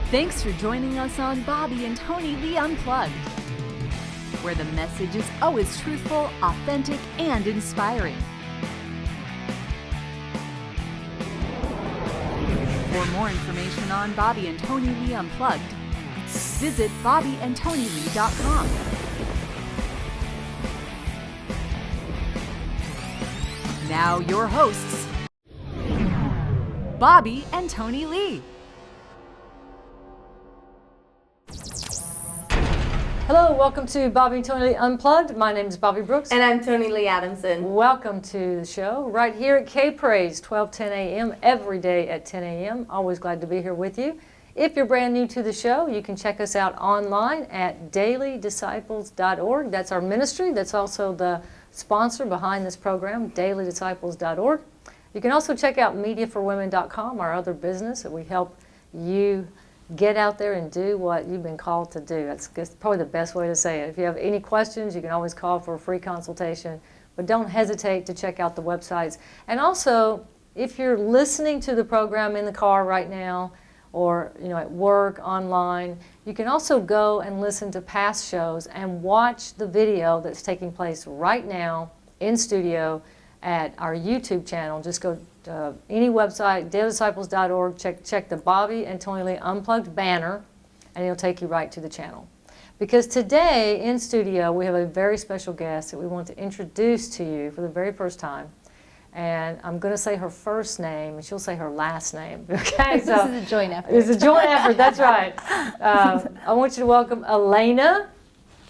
Thanks for joining us on Bobbye and Tonilee Unplugged, where the message is always truthful, authentic, and inspiring. For more information on Bobbye and Tonilee Unplugged, visit bobbyeandtonilee.com. Now your hosts, Bobbye and Tonilee. Hello, welcome to Bobbye Tonilee Unplugged. My name is Bobbye Brooks. And I'm Tonilee Adamson. Welcome to the show right here at K-Praise, 12:10 a.m. every day at 10 a.m. Always glad to be here with you. If you're brand new to the show, you can check us out online at dailydisciples.org. That's our ministry. That's also the sponsor behind this program, dailydisciples.org. You can also check out mediaforwomen.com, our other business that we help you get out there and do what you've been called to do. That's probably the best way to say it. If you have any questions, you can always call for a free consultation, but don't hesitate to check out the websites. And also, if you're listening to the program in the car right now, or at work, online, you can also go and listen to past shows and watch the video that's taking place right now in studio at our YouTube channel. Just go to any website, dailydisciples.org, check the Bobbye and Tonilee Unplugged banner, and it'll take you right to the channel. Because today in studio we have a very special guest that we want to introduce to you for the very first time. And I'm going to say her first name, and she'll say her last name. Okay, so this is a joint effort. It's a joint effort. That's right. I want you to welcome Elena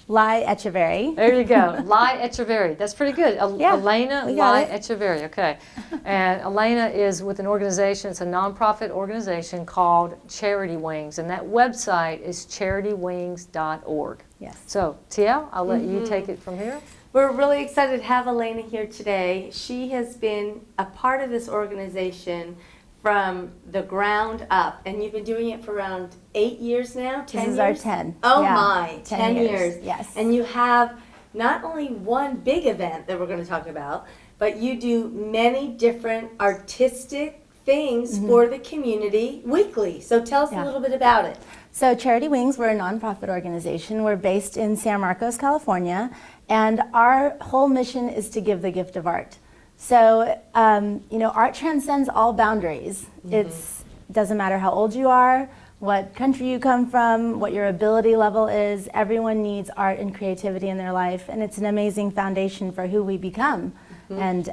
Lai Echeverry. There you go. Lai Echeverry. That's pretty good. Yeah, Elena Lai Echeverry. Okay. And Elena is with an organization, it's a nonprofit organization called Charity Wings. And that website is charitywings.org. Yes. So, Tia, I'll let you take it from here. We're really excited to have Elena here today. She has been a part of this organization from the ground up, and you've been doing it for around 8 years now, 10 This is years? our 10. Oh Yeah, my, 10 years. Yes. And you have not only one big event that we're going to talk about, but you do many different artistic things for the community weekly. So tell us a little bit about it. So Charity Wings, we're a nonprofit organization. We're based in San Marcos, California, and our whole mission is to give the gift of art. So, art transcends all boundaries. It doesn't matter how old you are, what country you come from, what your ability level is. Everyone needs art and creativity in their life, and it's an amazing foundation for who we become. And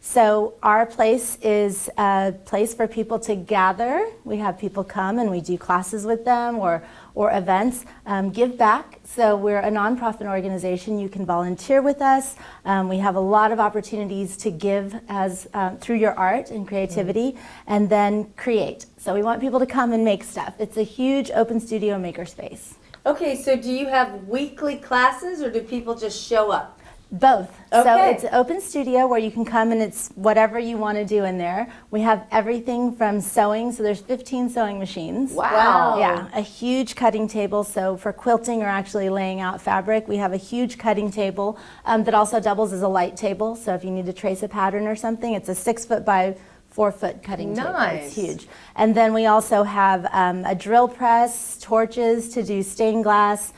so our place is a place for people to gather. We have people come and we do classes with them or events. Give back. So we're a nonprofit organization. You can volunteer with us. We have a lot of opportunities to give as through your art and creativity, and then create. So we want people to come and make stuff. It's a huge open studio makerspace. Okay, so do you have weekly classes, or do people just show up? Both. Okay. So it's an open studio where you can come and it's whatever you want to do in there. We have everything from sewing, so there's 15 sewing machines. Wow. Yeah, a huge cutting table. So for quilting or actually laying out fabric, we have a huge cutting table that also doubles as a light table. So if you need to trace a pattern or something, it's a 6 foot by 4 foot cutting table. It's huge. And then we also have a drill press, torches to do stained glass,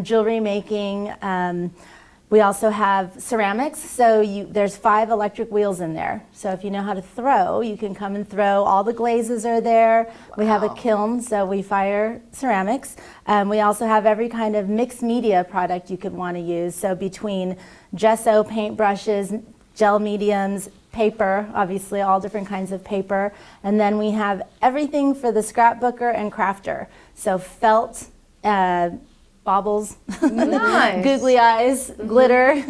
jewelry making. We also have ceramics, so there's 5 electric wheels in there. So if you know how to throw, you can come and throw. All the glazes are there. Wow. We have a kiln, so we fire ceramics. We also have every kind of mixed media product you could want to use. So between gesso, paint brushes, gel mediums, paper, obviously all different kinds of paper. And then we have everything for the scrapbooker and crafter. So felt, baubles, Nice. googly eyes, glitter,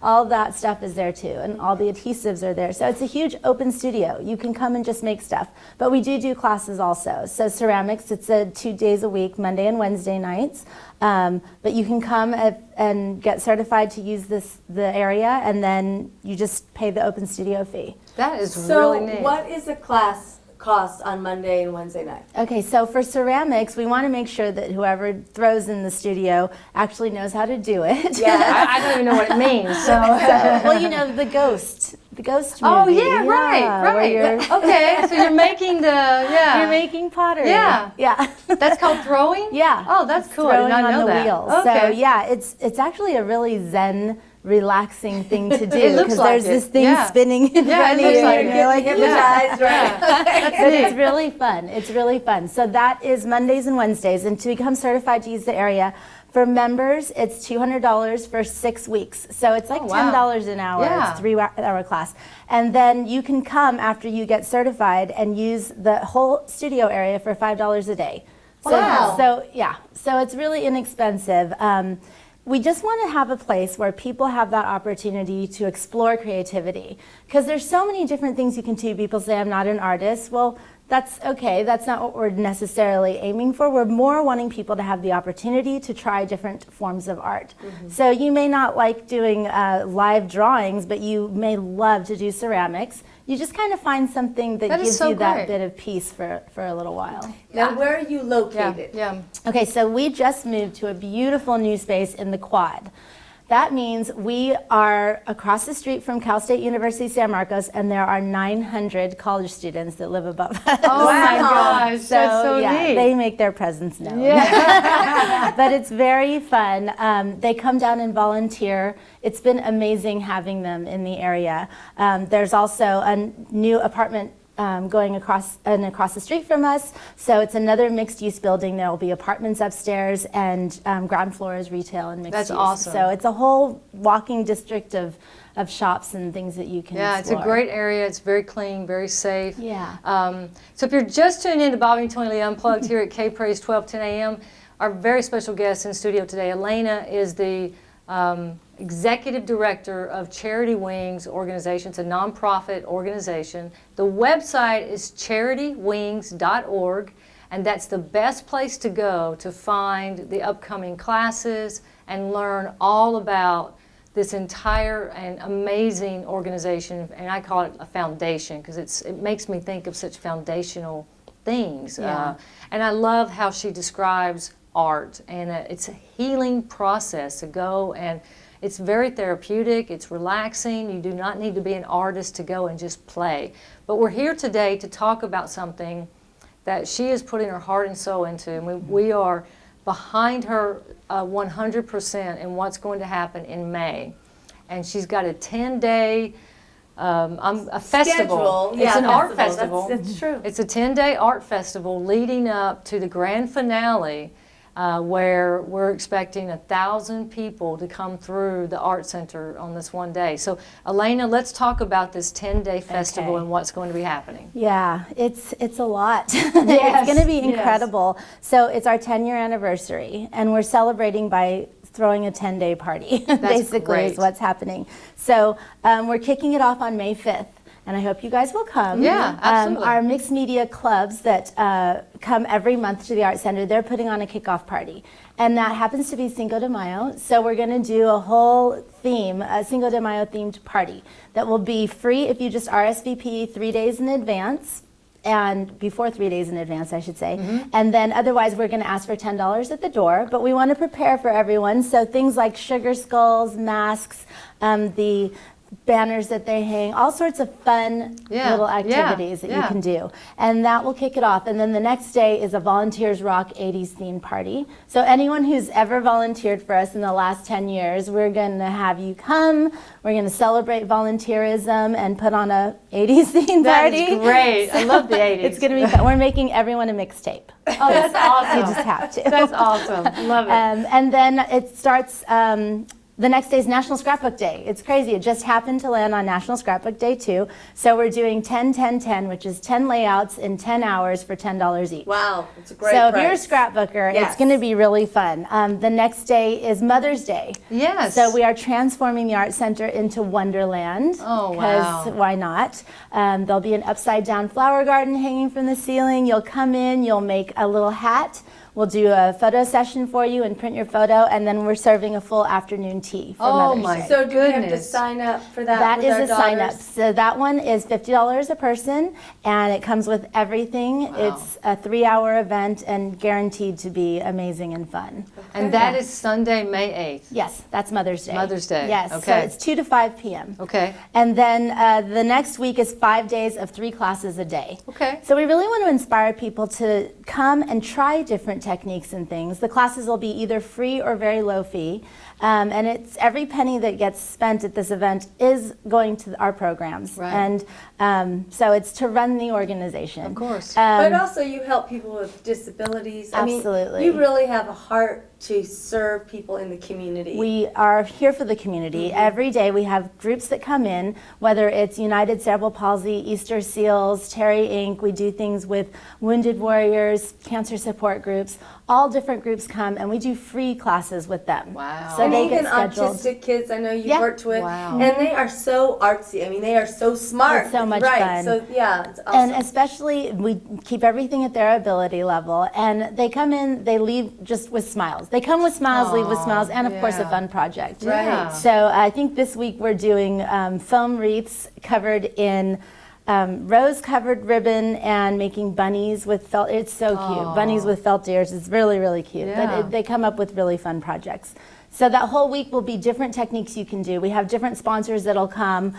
all that stuff is there too, and all the adhesives are there. So it's a huge open studio. You can come and just make stuff. But we do classes also. So ceramics, it's 2 days a week, Monday and Wednesday nights. But you can come and get certified to use the area, and then you just pay the open studio fee. That is really neat. So what is a class cost on Monday and Wednesday night? Okay, so for ceramics, we want to make sure that whoever throws in the studio actually knows how to do it. Yeah. I don't even know what it means. So, Well, you know, the ghost movie. oh yeah, right. where you're, Okay, so you're making you're making pottery. Yeah. Yeah. That's called throwing? Yeah. Oh, that's cool. I did Throwing not on know the that. wheels. Okay. So yeah, it's actually a really zen, relaxing thing to do It looks because like there's it. this thing Yeah. spinning in Yeah, front it of looks you. like and it. you're like, Hypnotized, right? But it's really fun. It's really fun. So that is Mondays and Wednesdays. And to become certified to use the area, for members, it's $200 for 6 weeks. So it's like Oh, wow. $10 an hour. Yeah. It's a 3-hour class. And then you can come after you get certified and use the whole studio area for $5 a day. So, Wow. So yeah, so it's really inexpensive. We just want to have a place where people have that opportunity to explore creativity. Because there's so many different things you can do. People say, I'm not an artist. Well, that's okay. That's not what we're necessarily aiming for. We're more wanting people to have the opportunity to try different forms of art. So you may not like doing live drawings, but you may love to do ceramics. You just kind of find something that That is gives so you that great. bit of peace for a little while. Now, where are you located? Yeah. Okay, so we just moved to a beautiful new space in the Quad. That means we are across the street from Cal State University San Marcos, and there are 900 college students that live above us. Oh my gosh, So, that's so yeah, neat. they make their presence known. Yeah. But it's very fun. They come down and volunteer. It's been amazing having them in the area. There's also a new apartment going across the street from us. So it's another mixed-use building. There will be apartments upstairs, and ground floor is retail and mixed That's use. awesome. So it's a whole walking district of shops and things that you can Yeah, it's explore. a great area. It's very clean, very safe. Yeah. So if you're just tuning in to Bobbye Tonilee Unplugged here at K-Praise 1210 a.m., our very special guest in studio today, Elena, is the Executive Director of Charity Wings organization. It's a nonprofit organization. The website is charitywings.org, and that's the best place to go to find the upcoming classes and learn all about this entire and amazing organization. And I call it a foundation because it makes me think of such foundational things. Yeah. And I love how she describes art, and it's a healing process to go, and it's very therapeutic, it's relaxing. You do not need to be an artist to go and just play. But we're here today to talk about something that she is putting her heart and soul into, and we are behind her 100% in what's going to happen in May. And she's got a 10-day a festival. Schedule. It's Yeah, an art festival. festival. That's true. It's a 10-day art festival leading up to the grand finale, where we're expecting 1,000 people to come through the art center on this one day. So, Elena, let's talk about this 10-day festival Okay. and what's going to be happening. Yeah, it's a lot. Yes, It's going to be yes. incredible. So it's our 10-year anniversary, and we're celebrating by throwing a 10-day party, basically great. is what's happening. So we're kicking it off on May 5th. And I hope you guys will come. Yeah, absolutely. Our mixed media clubs that come every month to the Art Center, they're putting on a kickoff party. And that happens to be Cinco de Mayo. So we're going to do a whole theme, a Cinco de Mayo themed party that will be free if you just RSVP 3 days in advance. And before 3 days in advance, I should say. And then otherwise, we're going to ask for $10 at the door. But we want to prepare for everyone. So things like sugar skulls, masks, the banners that they hang, all sorts of fun little activities that you can do. And that will kick it off. And then the next day is a Volunteers Rock 80s themed party. So anyone who's ever volunteered for us in the last 10 years, we're going to have you come. We're going to celebrate volunteerism and put on a 80s themed party. That's great. I love the 80s. It's going to be fun. We're making everyone a mixtape. Oh, that's awesome. You just have to. That's awesome. Love it. And then it starts, the next day is National Scrapbook Day. It's crazy. It just happened to land on National Scrapbook Day, too. So we're doing 10-10-10, which is 10 layouts in 10 hours for $10 each. Wow, it's a great So if price. you're a scrapbooker, Yes. it's going to be really fun. The next day is Mother's Day. Yes. So we are transforming the Art Center into Wonderland. Oh, Because wow. why not? There'll be an upside-down flower garden hanging from the ceiling. You'll come in, you'll make a little hat We'll do a photo session for you and print your photo, and then we're serving a full afternoon tea for Mother's my Day. So do we have to goodness. sign up for that? That with is our a sign up. daughters? So that one is $50 a person, and it comes with everything. It's a 3-hour event and guaranteed to be amazing and fun. And that is Sunday, May 8th. Yes, that's Mother's Day. Mother's Day, Yes, so okay. it's 2 to 5 p.m. Okay. And then the next week is 5 days of 3 classes a day. Okay. So we really want to inspire people to come and try different techniques and things. The classes will be either free or very low fee. And it's every penny that gets spent at this event is going to our programs. Right. And so it's to run the organization. Of course. But also you help people with disabilities. Absolutely. I mean, you really have a heart to serve people in the community. We are here for the community. Every day we have groups that come in, whether it's United Cerebral Palsy, Easter Seals, Terry Inc. We do things with Wounded Warriors, cancer support groups. All different groups come, and we do free classes with them. Wow. So and they even get scheduled. autistic kids, I know you've Yeah. worked with, Wow. and they are so artsy. I mean, they are so smart. It's so much right. fun. So yeah, it's awesome. And especially, we keep everything at their ability level. And they come in, they leave just with smiles. They come with smiles, leave with smiles, and of course a yeah. fun project. Yeah. So I think this week we're doing foam wreaths covered in rose-covered ribbon and making bunnies with felt. It's so cute. Bunnies with felt ears. It's really, really cute. Yeah. But they come up with really fun projects. So that whole week will be different techniques you can do. We have different sponsors that'll come.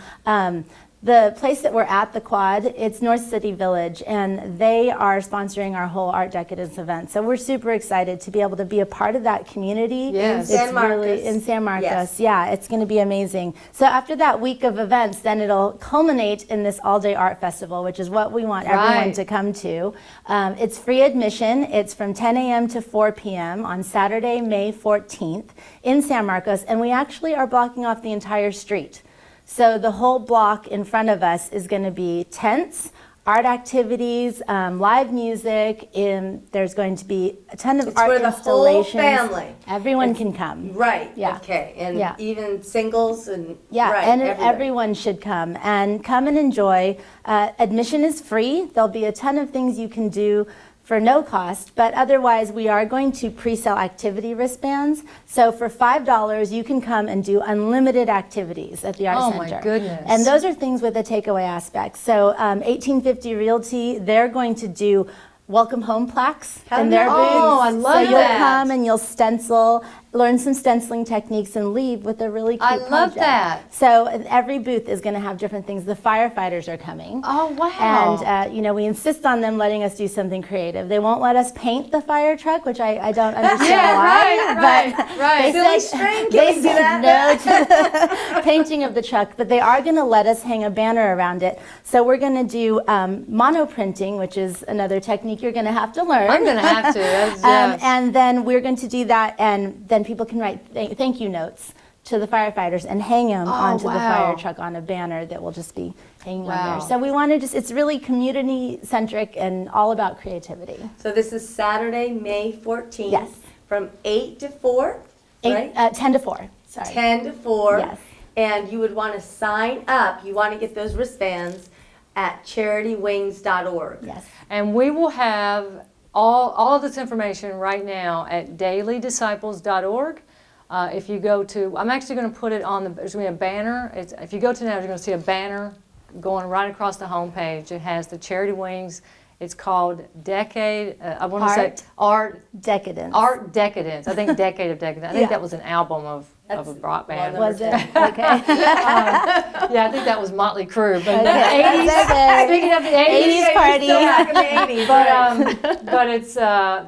The place that we're at, the Quad, it's North City Village, and they are sponsoring our whole Art Decadence event. So we're super excited to be able to be a part of that community. Yes. In San It's Marcos. really in San Marcos. Yes. Yeah, it's going to be amazing. So after that week of events, then it'll culminate in this all-day art festival, which is what we want everyone Right. to come to. It's free admission. It's from 10 a.m. to 4 p.m. on Saturday, May 14th in San Marcos, and we actually are blocking off the entire street. So the whole block in front of us is going to be tents, art activities, live music. There's going to be a ton of It's art for the whole installations. family. Everyone can come. Right. Yeah. Okay. And Yeah. even singles and Yeah, right, and everybody. everyone should come and enjoy. Admission is free. There'll be a ton of things you can do for no cost, but otherwise we are going to pre-sell activity wristbands. So for $5, you can come and do unlimited activities at the Art Oh, Center. my goodness. And those are things with a takeaway aspect. So 1850 Realty, they're going to do welcome home plaques How in their nice. booths. Oh, I love so you'll that. come and you'll stencil, learn some stenciling techniques, and leave with a really cute I love project. that. So every booth is going to have different things. The firefighters are coming. Oh, wow. And, we insist on them letting us do something creative. They won't let us paint the fire truck, which I don't understand Yeah, why. right, but right. Silly said- string, they can we do said that? no to the painting of the truck, but they are going to let us hang a banner around it. So we're going to do mono printing, which is another technique you're going to have to learn. I'm going to have to. That's, yes. And then we're going to do that, and then people can write thank you notes to the firefighters and hang them onto the wow. fire truck on a banner that will just be hanging on Wow. there. So we want to it's really community-centric and all about creativity. So this is Saturday, May 14th. Yes. From 8 to 4, right? 10 to 4, sorry. 10 to 4. Yes. And you would want to sign up. You want to get those wristbands at charitywings.org. Yes. And we will have all of this information right now at dailydisciples.org. If you go to, I'm actually going to put it on there's going to be a banner. If you go to now, you're going to see a banner going right across the homepage. It has the Charity Wings. It's called Decade, I want to say Art Decadence. Decadence. I think Decade of Decadence. I think Yeah. that was an album of a rock band. Was it? Okay. Yeah, I think that was Motley Crue. But the Okay. 80s, That's okay. speaking of the 80s, 80s party. Still back in the 80s, right. but it's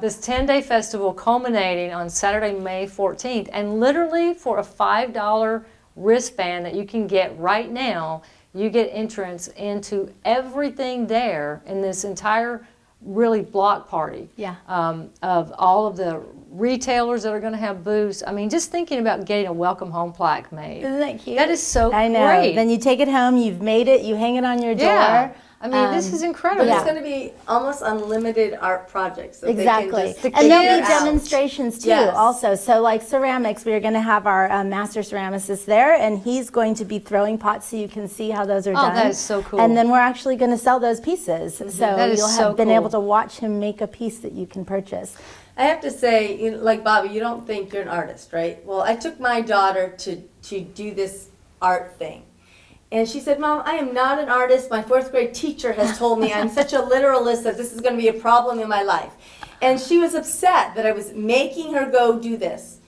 this 10-day festival culminating on Saturday, May 14th. And literally for a $5 wristband that you can get right now, you get entrance into everything there in this entire really block party. Yeah. Of all of the retailers that are going to have booths. I mean, just thinking about getting a welcome home plaque made. Isn't that cute? That is so I know. great. Then you take it home, you've made it, you hang it on your door. Yeah. I mean, this is incredible. But it's going to be almost unlimited art projects. So Exactly. They can just And there'll figure be out. demonstrations too, Yes. also. So like ceramics, we're going to have our master ceramicist there, and he's going to be throwing pots so you can see how those are done. that is so cool. And then we're actually going to sell those pieces. So That is you'll so have been cool. able to watch him make a piece that you can purchase. I have to say, you know, like Bobbye, you don't think you're an artist, right? Well, I took my daughter to do this art thing. And she said, Mom, I am not an artist. My 4th grade teacher has told me I'm such a literalist that this is going to be a problem in my life. And she was upset that I was making her go do this.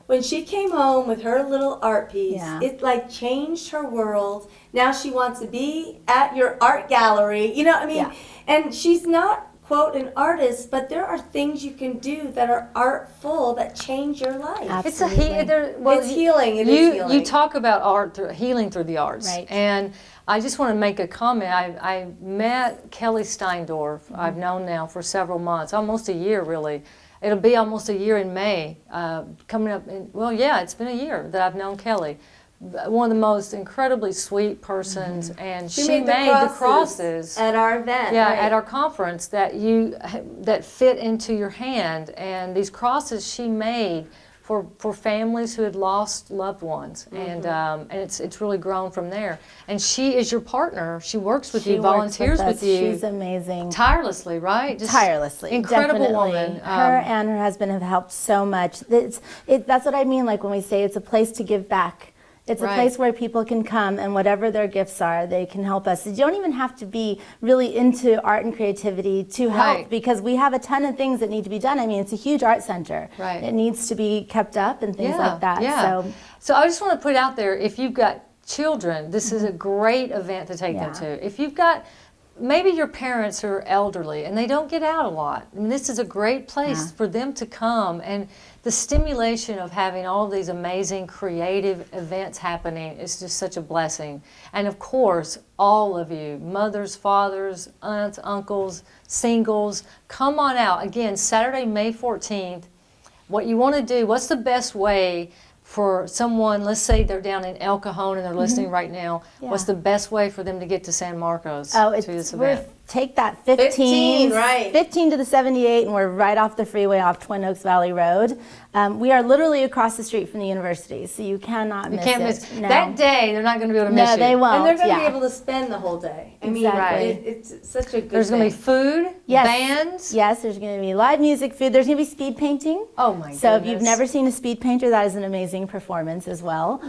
When she came home with her little art piece, Yeah. it like changed her world. Now she wants to be at your art gallery. You know what I mean? Yeah. And she's not, quote, an artist, but there are things you can do that are artful that change your life. It's a Absolutely. It's healing. It is healing. You talk about art, healing through the arts. Right. And I just want to make a comment. I met Kelly Steindorf. I've known now for several months, almost a year really. It'll be almost a year in May, coming up. It's been a year that I've known Kelly. One of the most incredibly sweet persons, and she made the crosses at our event. Yeah, right. at our conference that fit into your hand, and these crosses she made for families who had lost loved ones, and it's really grown from there. And she is your partner. She works with you, volunteers with you. She's amazing. Tirelessly, right? Just Tirelessly, incredible definitely. woman. Her and her husband have helped so much. That's what I mean. Like when we say it's a place to give back. It's a Right. place where people can come and whatever their gifts are, they can help us. You don't even have to be really into art and creativity to help Right. because we have a ton of things that need to be done. I mean, it's a huge art center. Right. It needs to be kept up and things like that. Yeah. So So I just want to put out there, if you've got children, this is a great event to take them Yeah. to. If you've got maybe your parents are elderly and they don't get out a lot, I mean, this is a great place for them to come, and the stimulation of having all these amazing creative events happening is just such a blessing. And of course, all of you, mothers, fathers, aunts, uncles, singles, come on out. Again, Saturday, May 14th. What you want to do, what's the best way for someone, let's say they're down in El Cajon and they're listening right now, what's the best way for them to get to San Marcos Oh, to it's this event? take that 15, 15, right. 15 to the 78, and we're right off the freeway off Twin Oaks Valley Road. We are literally across the street from the university, so you cannot You miss can't it. miss No. that day. They're not going to be able to miss No, you. they won't. And they're going to yeah. be able to spend the whole day. I mean, Exactly. it's such a good There's going to be thing. food, Yes. bands. Yes, there's going to be live music, food. There's going to be speed painting. Oh my goodness. So if you've never seen a speed painter, that is an amazing performance as well.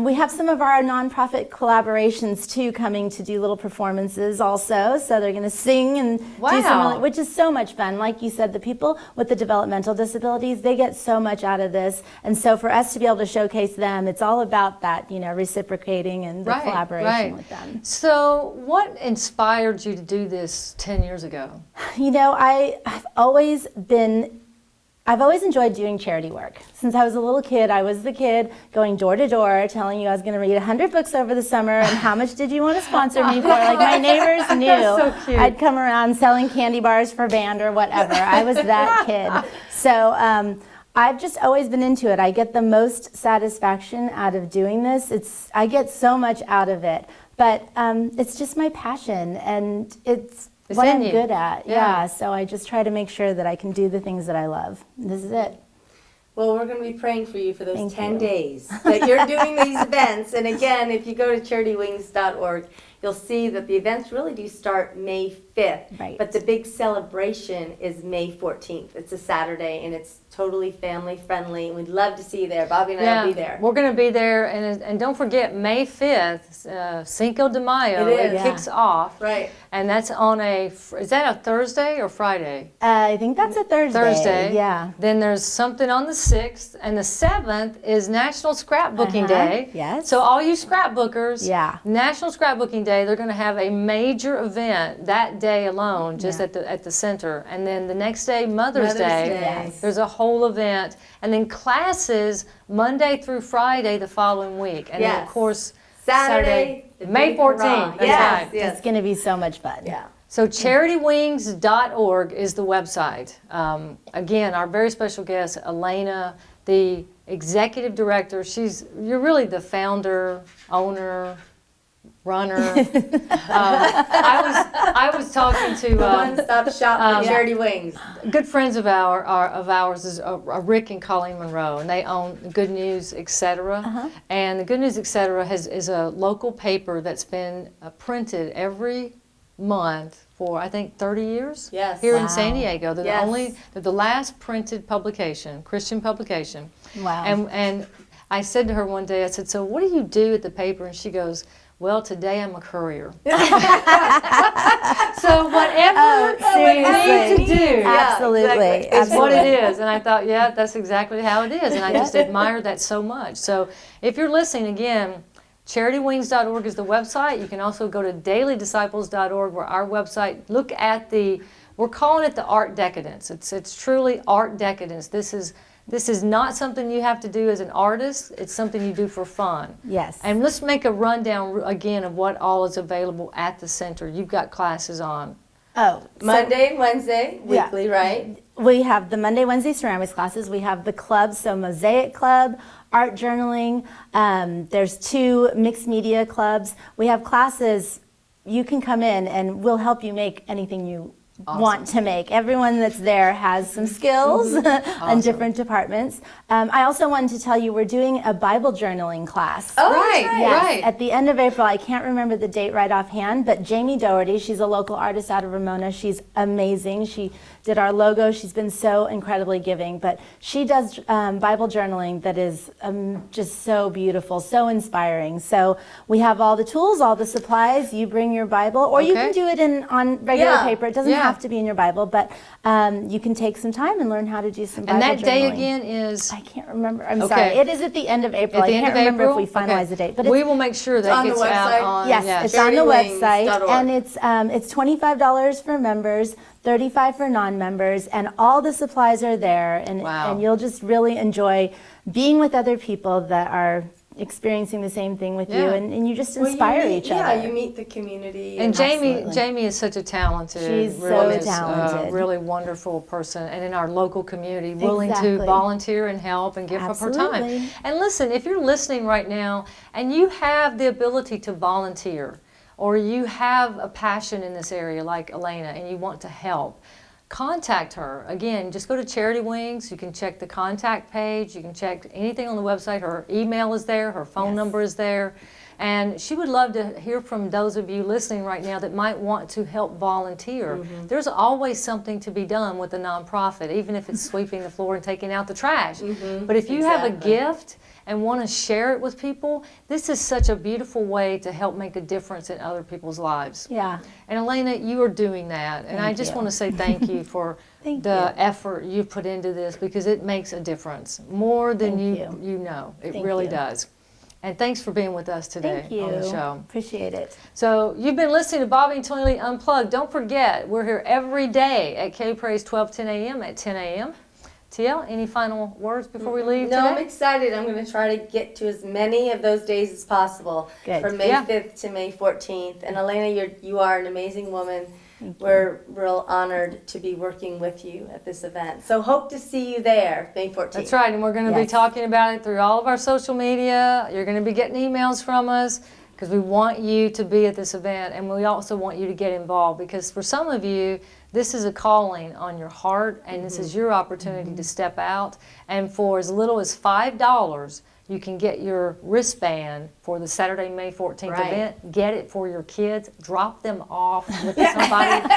We have some of our nonprofit collaborations too coming to do little performances also. So they're going to sing and do some Wow. really, which is so much fun. Like you said, the people with the developmental disabilities, they get so much out of this. And so for us to be able to showcase them, it's all about that, reciprocating and the collaboration with them. So what inspired you to do this 10 years ago? I've always enjoyed doing charity work. Since I was a little kid, I was the kid going door to door telling you I was going to read 100 books over the summer and how much did you want to sponsor me for? Like my neighbors knew. so cute. I'd come around selling candy bars for band or whatever. I was that kid. So I've just always been into it. I get the most satisfaction out of doing this. I get so much out of it. But it's just my passion, and it's what in I'm you. good at. Yeah. Yeah, so I just try to make sure that I can do the things that I love. This is it. Well, we're going to be praying for you for those Thank 10 you. days that you're doing these events. And again, if you go to CharityWings.org, you'll see that the events really do start May 5th. Right. But the big celebration is May 14th. It's a Saturday, and it's totally family friendly. We'd love to see you there. Bobbye and I will be there. We're going to be there, and don't forget May 5th, Cinco de Mayo. It is. It kicks off, Right. and that's on is that a Thursday or Friday? I think that's a Thursday. Thursday. Yeah. Then there's something on the 6th, and the 7th is National Scrapbooking Day. Yes. So all you scrapbookers, Yeah. National Scrapbooking Day, they're going to have a major event that day alone, just Yeah. at the center. And then the next day, Mother's Day. Yes. There's a whole event, and then classes Monday through Friday the following week, and then of Yes. course Saturday, the May big 14th. hurrah. That's Yes, right. yes. It's going to be so much fun. Yeah. So CharityWings.org is the website. Again, our very special guest, Elena, the executive director. You're really the founder, owner, runner. I was talking to One-stop shop for charity wings. good friends of ours is Rick and Colleen Monroe, and they own Good News, Etc. And the Good News, Etc. is a local paper that's been printed every month for I think 30 years. Yes. Here in San Diego, they're Yes. they're the last printed publication, Christian publication. Wow. And I said to her one day, I said, "So what do you do at the paper?" And she goes, "Well, today I'm a courier." So whatever we need to do Absolutely. is what it is. And I thought, yeah, that's exactly how it is. And I just admire that so much. So if you're listening, again, CharityWings.org is the website. You can also go to dailydisciples.org, where our website, look at we're calling it the art decadence. It's truly art decadence. This is not something you have to do as an artist. It's something you do for fun. Yes. And let's make a rundown again of what all is available at the center. You've got classes on. Oh, so Monday and Wednesday, weekly, right? we have the Monday, Wednesday ceramics classes. We have the clubs, so Mosaic Club, art journaling. There's 2 mixed media clubs. We have classes. You can come in and we'll help you make anything you want to make. Everyone that's there has some skills in different departments. I also wanted to tell you we're doing a Bible journaling class. Oh, Right, that's Yes, right. at the end of April. I can't remember the date right offhand, but Jamie Doherty, she's a local artist out of Ramona. She's amazing. She did our logo. She's been so incredibly giving, but she does Bible journaling that is just so beautiful, so inspiring. So we have all the tools, all the supplies. You bring your Bible, or you can do it on regular paper. It doesn't have to be in your Bible, but you can take some time and learn how to do some Bible journaling. And that day again is? I can't remember. I'm sorry. It is at the end of April. At the I end can't of remember April? if we finalize the date, but we will make sure that on the gets out website? on. yes, it's on the website, CharityWings.org. and it's $25 for members, $35 for non-members, and all the supplies are there, and you'll just really enjoy being with other people that are experiencing the same thing with you, and you just inspire each other. Yeah, you meet the community. And Absolutely. Jamie is such a talented, She's really so talented. really wonderful person, and in our local community, willing to Exactly. volunteer and help and give up her time. Absolutely. And listen, if you're listening right now and you have the ability to volunteer, or you have a passion in this area like Elena and you want to help, contact her. Again, just go to Charity Wings. You can check the contact page. You can check anything on the website. Her email is there. Her phone number is there. And she would love to hear from those of you listening right now that might want to help volunteer. There's always something to be done with a nonprofit, even if it's sweeping the floor and taking out the trash. But if you have a gift and want to share it with people, this is such a beautiful way to help make a difference in other people's lives. Yeah. And Elena, you are doing that. And I just want to say thank you for the effort you've put into this, because it makes a difference more than you know. It really does. And thanks for being with us today Thank you. on the show. Appreciate it. So you've been listening to Bobbye Tonilee Unplugged. Don't forget, we're here every day at K-Praise 12:10 a.m. at 10 a.m. TL, any final words before we leave No, I'm today? excited. I'm going to try to get to as many of those days as possible. Good. From May 5th to May 14th. And Elena, you are an amazing woman. We're real honored to be working with you at this event. So hope to see you there, May 14th. That's right, and we're going to be talking about it through all of our social media. You're going to be getting emails from us, because we want you to be at this event, and we also want you to get involved, because for some of you, this is a calling on your heart, and this is your opportunity to step out. And for as little as $5, you can get your wristband for the Saturday, May 14th event. Get it for your kids. Drop them off with somebody.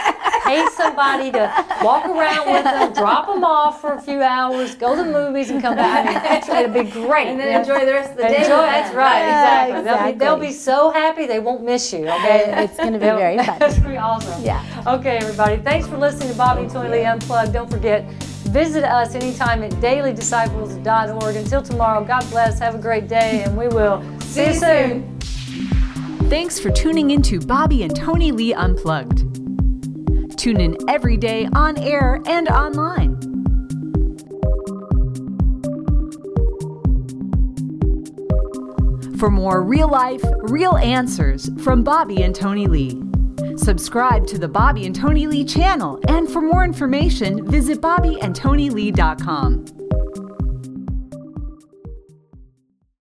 Pay somebody to walk around with them. Drop them off for a few hours. Go to the movies and come back. I mean, it'll be great. And then enjoy the rest of the day. That's right, Yeah, exactly. They'll be so happy they won't miss you, okay? It's going to be very fun. That's pretty awesome. Yeah. Okay, everybody. Thanks for listening to Bobbye Tonilee Unplugged. Don't forget, visit us anytime at dailydisciples.org. Until tomorrow, God bless. Have a great day, and we will see you soon. Thanks for tuning into Bobbye and Tonilee Unplugged. Tune in every day on air and online. For more real life, real answers from Bobbye and Tonilee. Subscribe to the Bobbye and Tonilee channel, and for more information, visit bobbyeandtonilee.com.